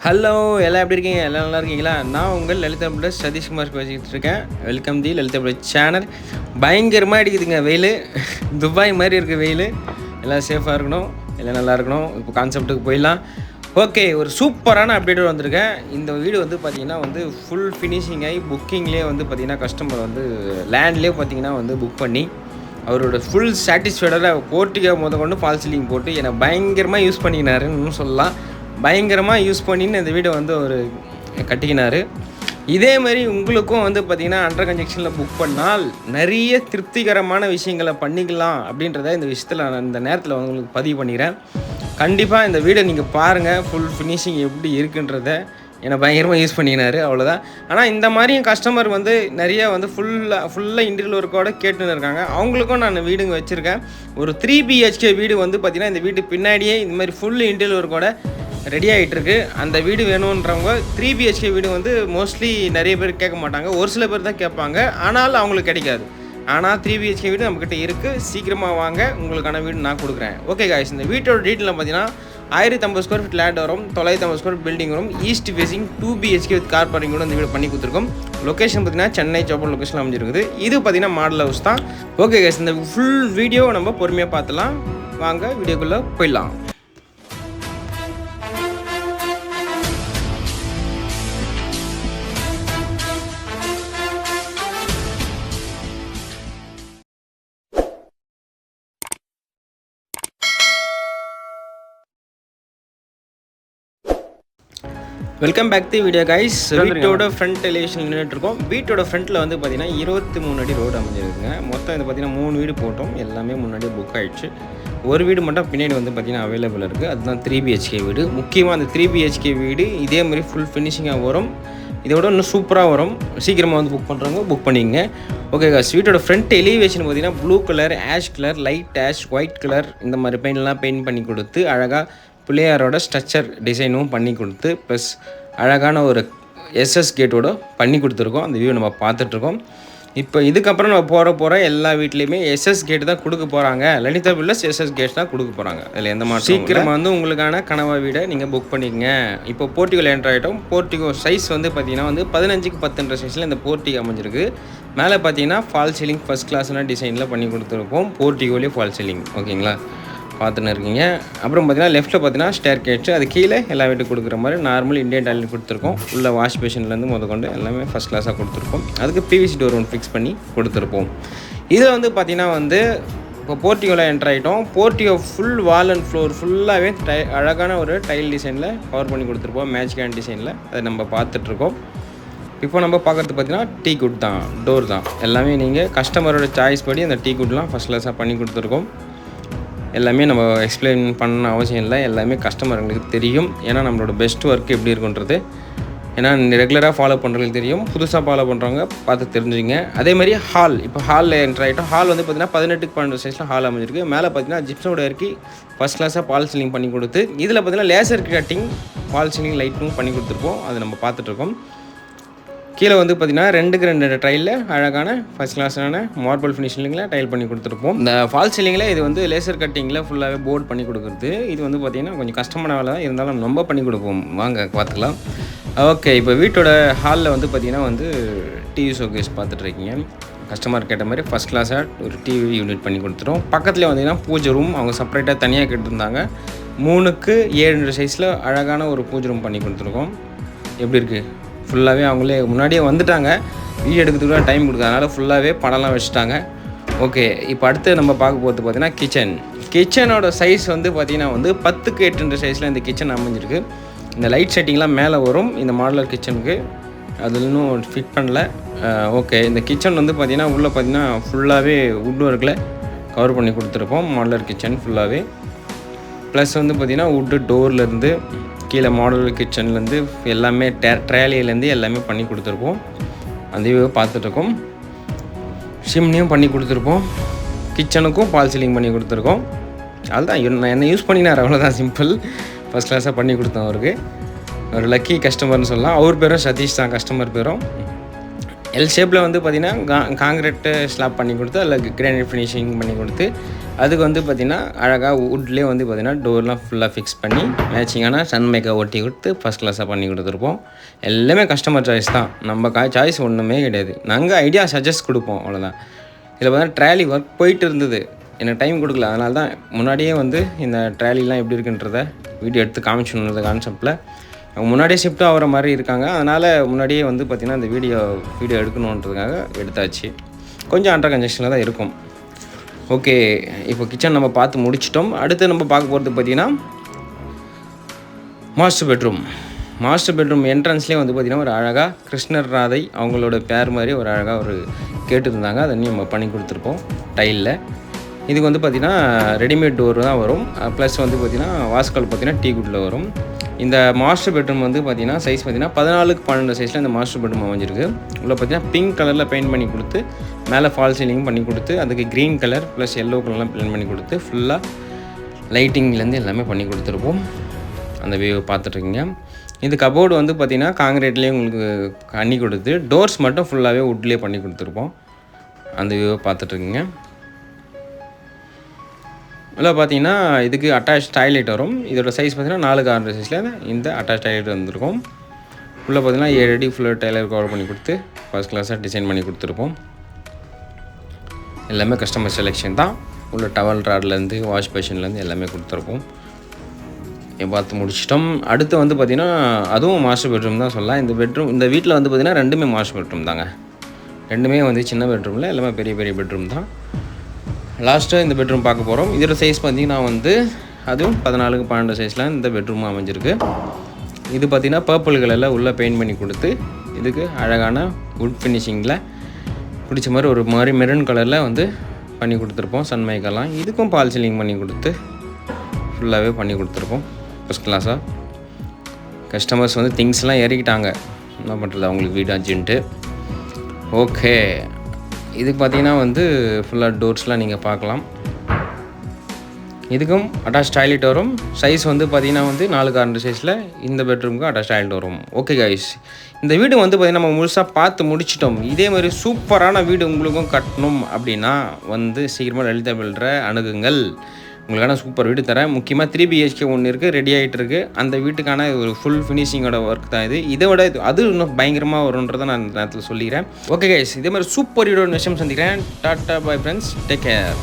Hello எல்லாம் எப்படி இருக்கீங்க? எல்லாம் நல்லா இருக்கீங்களா? நான் உங்கள் லலிதா ப்ளஸ் சதீஷ்குமார் பேசிக்கிட்டு இருக்கேன். வெல்கம் தி லலிதா ப்ளஸ் சேனல். பயங்கரமாக அடிக்குதுங்க வெயில். துபாய் மாதிரி இருக்குது வெயில். எல்லாம் சேஃபாக இருக்கணும், எல்லாம் நல்லா இருக்கணும். இப்போ கான்செப்ட்டுக்கு போயிடலாம். ஓகே, ஒரு சூப்பரான அப்டேட் வந்திருக்கேன். இந்த வீடு வந்து பார்த்திங்கன்னா ஃபுல் ஃபினிஷிங் ஆகி புக்கிங்லேயே பார்த்திங்கன்னா கஸ்டமர் லேண்ட்லேயே பார்த்திங்கன்னா புக் பண்ணி அவரோட ஃபுல் சாட்டிஸ்ஃபைடாக போர்ட்டிகோ கொண்டு ஃபால் சீலிங் போட்டு என்னை பயங்கரமாக யூஸ் பண்ணிக்கினாருன்னு சொல்லலாம். பயங்கரமாக யூஸ் பண்ணின்னு இந்த வீடை ஒரு கட்டிக்கினார். இதே மாதிரி உங்களுக்கும் பார்த்திங்கன்னா அண்டர் கன்ஸ்ட்ரக்ஷனில் புக் பண்ணால் நிறைய திருப்திகரமான விஷயங்களை பண்ணிக்கலாம் அப்படின்றத இந்த விஷயத்தில் நான் இந்த நேரத்தில் உங்களுக்கு பதிவு பண்ணிக்கிறேன். கண்டிப்பாக இந்த வீடை நீங்கள் பாருங்கள், ஃபுல் ஃபினிஷிங் எப்படி இருக்குன்றத என்னை பயங்கரமாக யூஸ் பண்ணிக்கினார், அவ்வளோதான். ஆனால் இந்த மாதிரியும் கஸ்டமர் நிறைய ஃபுல்லாக இன்டீரியர் ஒர்க்கோடு கேட்டுன்னு இருக்காங்க. அவங்களுக்கும் நான் வீடுங்க வச்சுருக்கேன். ஒரு 3 BHK வீடு பார்த்திங்கன்னா இந்த வீட்டு பின்னாடியே இந்த மாதிரி ஃபுல் இன்டீரியர் ஒர்க்கோட ரெடி ஆகிட்டுருக்கு. அந்த வீடு வேணுன்றவங்க 3 BHK வீடு மோஸ்ட்லி நிறைய பேர் கேட்க மாட்டாங்க, ஒரு சில பேர் தான் கேட்பாங்க. ஆனால் அவங்களுக்கு கிடைக்காது. ஆனால் 3 BHK வீடு நம்மக்கிட்ட இருக்குது. சீக்கிரமாக வாங்க, உங்களுக்கான வீடு நான் கொடுக்குறேன். ஓகே காய்ஸ், இந்த வீட்டோட டீட்டெயில் பார்த்தீங்கன்னா 1050 ஸ்கொயர் ஃபீட் லேண்ட் வரும், 950 ஸ்கொயர் பில்டிங் வரும், east facing 2 BHK with car parking கூட இந்த வீடு பண்ணி கொடுத்துருக்கோம். லொக்கேஷன் பார்த்தீங்கன்னா சென்னை சோப்பர் லொக்கேஷன் அமைஞ்சிருக்குது. இது பார்த்தீங்கன்னா மாடல் ஹவுஸ் தான். ஓகே காய்ஸ், இந்த ஃபுல் வீடியோ நம்ம பொறுமையாக பார்த்துலாம். வாங்க வீடியோக்குள்ளே போயிடலாம். Welcome back the video guys. வீட்டோட ஃப்ரண்ட் எலிவேஷன் நின்றுட்டுருக்கோம். வீட்டோட ஃப்ரண்ட்டில் பார்த்தீங்கன்னா 23 அடி ரோடு அமைஞ்சிருக்குங்க. மொத்தம் பார்த்தீங்கன்னா 3 வீடு போட்டோம். எல்லாமே முன்னாடியே புக் ஆகிடுச்சு. ஒரு வீடு மட்டும் பின்னாடி பார்த்தீங்கன்னா அவைலபிள் இருக்குது. அதுதான் 3 BHK வீடு. முக்கியமாக அந்த 3 BHK வீடு இதே மாதிரி ஃபுல் ஃபினிஷிங்காக வரும். இதோட இன்னும் சூப்பராக வரும். சீக்கிரமாக புக் பண்ணுறவங்க புக் பண்ணிங்க. ஓகே காஸ், வீட்டோட ஃப்ரண்ட் எலிவேஷன் பார்த்தீங்கன்னா blue colour, ash colour, light ash, white colour இந்த மாதிரி பெயிண்ட்லாம் பெயிண்ட் பண்ணி கொடுத்து அழகாக பிள்ளையாரோட ஸ்ட்ரக்சர் டிசைனும் பண்ணி கொடுத்து ப்ளஸ் அழகான ஒரு SS கேட்டோட பண்ணி கொடுத்துருக்கோம். அந்த வியூ நம்ம பார்த்துட்ருக்கோம். இப்போ இதுக்கப்புறம் நம்ம போகிற எல்லா வீட்லேயுமே SS கேட்டு தான் கொடுக்க போகிறாங்க. லலிதா ப்ளஸ் SS கேட் தான் கொடுக்க போகிறாங்க. அதில் எந்த மாதிரி சீக்கிரமாக உங்களுக்கான கனவா வீடை நீங்கள் புக் பண்ணிக்கங்க. இப்போ போர்ட்டிகோவில் என்ட்ரு ஆகிட்டோம். போர்ட்டிகோ சைஸ் பார்த்தீங்கன்னா 15க்கு 10 சைஸில் இந்த போர்ட்டிகோ அமைஞ்சிருக்கு. மேலே பார்த்தீங்கன்னா ஃபால் சீலிங் ஃபஸ்ட் கிளாஸ்னா டிசைனில் பண்ணி கொடுத்துருப்போம். போர்ட்டிகோலேயே ஃபால் சீலிங் ஓகேங்களா பார்த்துன்னு இருக்கீங்க. அப்புறம் பார்த்தீங்கன்னா லெஃப்ட்டில் பார்த்தீங்கன்னா ஸ்டேர் கேட்ச்சு, அது கீழே எல்லா வீட்டுக்கு கொடுக்குற மாதிரி நார்மல் இண்டியன் டாய்லெட் கொடுத்துருக்கோம். உள்ள வாஷ் பேஷன்லேருந்து முதற்கொண்டு எல்லாமே ஃபஸ்ட் கிளாஸாக கொடுத்துருப்போம். அதுக்கு PVC டோர் ஒன்று ஃபிக்ஸ் பண்ணி கொடுத்துருப்போம். இதில் பார்த்தீங்கன்னா இப்போ போர்ட்டிகோவில் என்ட்ரு ஆகிட்டோம். Portico full wall and floor ஃபுல்லாகவே அழகான ஒரு டைல் டிசைனில் கவர் பண்ணி கொடுத்துருப்போம். மேட்ச் கேன் டிசைனில் அதை நம்ம பார்த்துட்ருக்கோம். இப்போ நம்ம பார்க்குறது பார்த்தீங்கன்னா டீ குட் தான், டோர் தான். எல்லாமே நீங்கள் கஸ்டமரோட சாய்ஸ் படி அந்த டீ குட்லாம் ஃபஸ்ட் கிளாஸாக பண்ணி கொடுத்துருக்கோம். எல்லாமே நம்ம எக்ஸ்பிளைன் பண்ண அவசியம் இல்லை, எல்லாமே கஸ்டமர்களுக்கு தெரியும். ஏன்னா நம்மளோட பெஸ்ட் ஒர்க் எப்படி இருக்குன்றது ஏன்னா ரெகுலராக ஃபாலோ பண்ணுறவங்களுக்கு தெரியும், புதுசாக ஃபாலோ பண்ணுறவங்க பார்த்து தெரிஞ்சுங்க. அதே மாதிரி ஹால், இப்போ ஹாலில் என்ட்ரு ஆகிட்டோம். ஹால் பார்த்தீங்கன்னா 18க்கு 12 சைஸில் ஹால் அமைஞ்சிருக்கு. மேலே பார்த்தீங்கன்னா ஜிப்ஸோட இறக்கி ஃபஸ்ட் கிளாஸாக ஃபால் சீலிங் பண்ணி கொடுத்து இதில் பார்த்தீங்கன்னா லேசர் கட்டிங் ஃபால் சீலிங் லைட்டும் பண்ணி கொடுத்துருப்போம். அது நம்ம பார்த்துட்ருக்கோம். கீழே பார்த்தீங்கன்னா 2க்கு 2 டைலில் அழகான ஃபஸ்ட் கிளாஸான மார்பிள் ஃபினிஷிங்கில் டைல் பண்ணி கொடுத்துருப்போம். இந்த ஃபால் சீலிங்கில் இது லேசர் கட்டிங்கில் ஃபுல்லாகவே போர்ட் பண்ணி கொடுக்குறது. இது பார்த்திங்கன்னா கொஞ்சம் கஷ்டமான வேலை தான், இருந்தாலும் ரொம்ப பண்ணி கொடுப்போம். வாங்க பார்த்துக்கலாம். ஓகே, இப்போ வீட்டோட ஹாலில் பார்த்தீங்கன்னா டிவி ஷோகேஸ் பார்த்துட்ருக்கீங்க. கஸ்டமர் கேட்ட மாதிரி ஃபஸ்ட் கிளாஸாக ஒரு டிவி யூனிட் பண்ணி கொடுத்துரும். பக்கத்துலேயே பார்த்தீங்கன்னா பூஜை ரூம் அவங்க செப்பரேட்டாக தனியாக கேட்டிருந்தாங்க. 3க்கு 7 சைஸில் அழகான ஒரு பூஜை ரூம் பண்ணி கொடுத்துருக்கோம். எப்படி இருக்குது? ஃபுல்லாகவே அவங்களே முன்னாடியே வந்துட்டாங்க, வீடியோ எடுக்கிறதுக்குலாம் டைம் கொடுக்காதனால ஃபுல்லாகவே படம்லாம் வச்சுட்டாங்க. ஓகே, இப்போ அடுத்து நம்ம பார்க்க போகிறது பார்த்தீங்கன்னா கிச்சனோட சைஸ் பார்த்தீங்கன்னா 10க்கு 8 சைஸில் இந்த கிச்சன் அமைஞ்சிருக்கு. இந்த லைட் செட்டிங்லாம் மேலே வரும் இந்த மாடலர் கிச்சனுக்கு, அது இன்னும் ஃபிட் பண்ணல. ஓகே, இந்த கிச்சன் பார்த்தீங்கன்னா உள்ளே பார்த்தீங்கன்னா ஃபுல்லாகவே வுட் ஒர்க்கில் கவர் பண்ணி கொடுத்துருப்போம். மாடலர் கிச்சன் ஃபுல்லாகவே ப்ளஸ் பார்த்தீங்கன்னா வுட்டு டோர்லேருந்து கீழே மாடல் கிச்சன்லேருந்து எல்லாமே ட்ரேலியிலேருந்து எல்லாமே பண்ணி கொடுத்துருப்போம். அந்த பார்த்துட்ருக்கோம். சிம்னியும் பண்ணி கொடுத்துருப்போம். கிச்சனுக்கும் ஃபால் சீலிங் பண்ணி கொடுத்துருக்கோம். அதுதான் நான் என்ன யூஸ் பண்ணினார், அவ்வளோதான், சிம்பிள். ஃபஸ்ட் கிளாஸாக பண்ணி கொடுத்தோம். அவருக்கு ஒரு லக்கி கஸ்டமர்னு சொல்லலாம். அவர் பேரும் சதீஷ் தான், கஸ்டமர் பேரும். எல் ஷேப்பில் பார்த்தீங்கன்னா காங்கிரீட்டு ஸ்லாப் பண்ணி கொடுத்து அதில் கிரானைட் ஃபினிஷிங் பண்ணி கொடுத்து அதுக்கு வந்து பார்த்திங்கன்னா அழகாக வுட்லேயே வந்து பார்த்திங்கன்னா டோர்லாம் ஃபுல்லாக ஃபிக்ஸ் பண்ணி மேட்சிங்கான சன்மைக்கை ஒட்டி கொடுத்து ஃபஸ்ட் கிளாஸாக பண்ணி கொடுத்துருப்போம். எல்லாமே கஸ்டமர் சாய்ஸ் தான், நம்ம சாய்ஸ் ஒன்றுமே கிடையாது. நாங்கள் ஐடியா சஜஸ்ட் கொடுப்போம், அவ்வளோதான். இதில் பார்த்தீங்கன்னா ட்ராலி ஒர்க் போயிட்டு இருந்தது, எனக்கு டைம் கொடுக்கல. அதனால தான் முன்னாடியே வந்து இந்த ட்ராலிலாம் எப்படி இருக்குன்றத வீடியோ எடுத்து காமிச்சணுன்ற கான்செப்டில் அவங்க முன்னாடியே ஷிஃப்ட் ஆகிற மாதிரி இருக்காங்க. அதனால் முன்னாடியே வந்து பார்த்திங்கன்னா இந்த வீடியோ எடுக்கணுன்றதுக்காக எடுத்தாச்சு. கொஞ்சம் அண்டர் கன்ஜெக்ஷனில் தான் இருக்கும். ஓகே, இப்போ கிச்சன் நம்ம பார்த்து முடிச்சிட்டோம். அடுத்து நம்ம பார்க்க போகிறது பார்த்திங்கன்னா மாஸ்டர் பெட்ரூம் என்ட்ரன்ஸ்லேயே வந்து பார்த்திங்கன்னா ஒரு அழகாக கிருஷ்ணர் ராதை அவங்களோட பேர் மாதிரி ஒரு அழகாக ஒரு கேட்டுருந்தாங்க. அதை நம்ம பண்ணி கொடுத்துருப்போம் டைலில். இதுக்கு வந்து பார்த்திங்கன்னா ரெடிமேட் டோர் தான் வரும். ப்ளஸ் வந்து பார்த்திங்கன்னா வாஸ்கல் பார்த்திங்கன்னா டீ குட்டில் வரும். இந்த மாஸ்டர் பெட்ரூம் வந்து பார்த்திங்கன்னா சைஸ் பார்த்திங்கன்னா 14x12 சைஸில் இந்த மாஸ்டர் பெட்ரூம் அமைஞ்சிருக்கு. உள்ள பார்த்திங்கன்னா பிங்க் கலரில் பெயிண்ட் பண்ணி கொடுத்து மேலே ஃபால் சீலிங் பண்ணி கொடுத்து அதுக்கு க்ரீன் கலர் ப்ளஸ் எல்லோ கலர்லாம் பெயிண்ட் பண்ணி கொடுத்து ஃபுல்லாக லைட்டிங்லேருந்து எல்லாமே பண்ணி கொடுத்துருப்போம். அந்த வியூவை பார்த்துட்ருக்கீங்க. இது கபோர்டு வந்து பார்த்திங்கன்னா காங்கிரீட்லேயே உங்களுக்கு பண்ணி கொடுத்து டோர்ஸ் மட்டும் ஃபுல்லாகவே வுட்லேயே பண்ணி கொடுத்துருப்போம். அந்த வியூவை பார்த்துட்ருக்கீங்க. இல்லை பார்த்தீங்கன்னா இதுக்கு அட்டாச் டாய்லெட் வரும். இதோட சைஸ் பார்த்திங்கன்னா 4x6 சைஸில் இந்த அட்டாச் டாய்லெட் வந்துருக்கும். உள்ளே பார்த்திங்கன்னா 7 அடி ஃபுல்லாக டைலர் கவர் பண்ணி கொடுத்து ஃபர்ஸ்ட் கிளாஸாக டிசைன் பண்ணி கொடுத்துருப்போம். எல்லாமே கஸ்டமர் செலெக்ஷன் தான். உள்ள டவல் ராட்லேருந்து வாஷ் பேஷன்லேருந்து எல்லாமே கொடுத்துருப்போம். பார்த்து முடிச்சிட்டோம். அடுத்து வந்து பார்த்திங்கன்னா அதுவும் மாஸ்டர் பெட்ரூம் தான் சொல்லலாம். இந்த வீட்டில் வந்து பார்த்திங்கன்னா ரெண்டுமே மாஸ்டர் பெட்ரூம் தாங்க. ரெண்டுமே வந்து சின்ன பெட்ரூமில் எல்லாமே பெரிய பெரிய பெட்ரூம் தான். லாஸ்ட்டாக இந்த பெட்ரூம் பார்க்க போகிறோம். இதோட சைஸ் பார்த்திங்கன்னா வந்து அதுவும் 14x12 சைஸில் இந்த பெட்ரூம் அமைஞ்சிருக்கு. இது பார்த்திங்கன்னா பர்பிள் கலரில் உள்ளே பெயிண்ட் பண்ணி கொடுத்து இதுக்கு அழகான வுட் ஃபினிஷிங்கில் பிடிச்ச மாதிரி ஒரு மாதிரி மெரூன் கலரில் வந்து பண்ணி கொடுத்துருப்போம். சன்மைக்கெல்லாம் இதுக்கும் பால் சீலிங் பண்ணி கொடுத்து ஃபுல்லாகவே பண்ணி கொடுத்துருப்போம் ஃபஸ்ட் கிளாஸாக. கஸ்டமர்ஸ் வந்து திங்ஸ்லாம் இறக்கிட்டாங்க, என்ன பண்ணுறது அவங்களுக்கு வீடு அர்ஜென்ட்டு. ஓகே, இதுக்கு பார்த்திங்கன்னா வந்து ஃபுல்லாக டோர்ஸ்லாம் நீங்கள் பார்க்கலாம். இதுக்கும் அட்டாச் டாய்லெட் வரும். சைஸ் வந்து பார்த்திங்கன்னா வந்து 4x2 சைஸில் இந்த பெட்ரூமுக்கு அட்டாச் டாய்லெட் வரும். ஓகே கைஸ், இந்த வீடு வந்து பார்த்திங்கன்னா நம்ம முழுசாக பார்த்து முடிச்சிட்டோம். இதே மாதிரி சூப்பரான வீடு உங்களுக்கும் கட்டணும் அப்படின்னா வந்து சீக்கிரமாக லலிதா பில்டரை அணுகுங்கள். உங்களுக்கான சூப்பர் வீடு தரேன். முக்கியமாக 3 BHK ஒன்று இருக்குது, ரெடி ஆகிட்டு இருக்குது. அந்த வீட்டுக்கான ஒரு ஃபுல் ஃபினிஷிங்கோட ஒர்க் தான் இது. இதை விட அது இன்னும் பயங்கரமாக வரும்ன்றதை நான் இந்த நேரத்தில் சொல்லிக்கிறேன். ஓகே கைஸ், இதே மாதிரி சூப்பர் வீடியோட விஷயம் சந்திக்கிறேன். Tata bye friends, take care.